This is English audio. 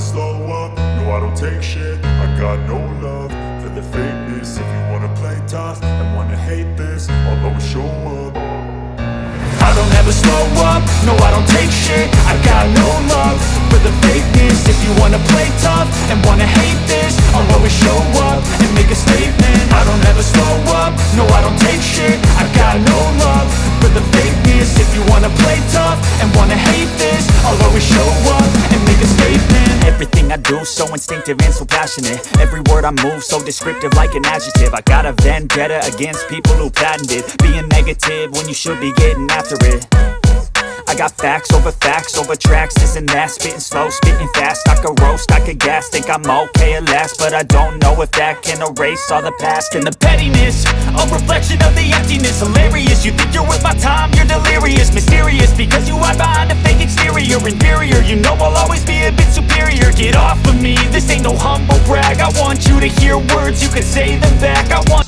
slow up, no I don't take shit. I got no love for the fakeness. If you wanna play tough and wanna hate this, I'll always show up. I don't ever slow up, no I don't take shit. I got no love for the fakeness. If you wanna play tough and wanna hate this, I'll always show up and make a statement. I don't ever slow up, no I don't take shit. I got no love for the fakeness. If you wanna play tough and wanna hate this, I'll always show up and make a statement. Everything I do so instinctive and so passionate. Every word I move so descriptive like an adjective. I got a vendetta against people who patented being negative when you should be getting after it. I got facts over tracks, this and that. Spitting slow, spitting fast, I could roast, I could gas. Think I'm okay at last, but I don't know if that can erase all the past. And the pettiness, a reflection of the emptiness. Hilarious, you think you're worth my time, you're delirious. Mysterious, because you hide behind a fake exterior. Inferior, you know I'll always be a bit superior. Get off of me, this ain't no humble brag. I want you to hear words, you can say them back. I want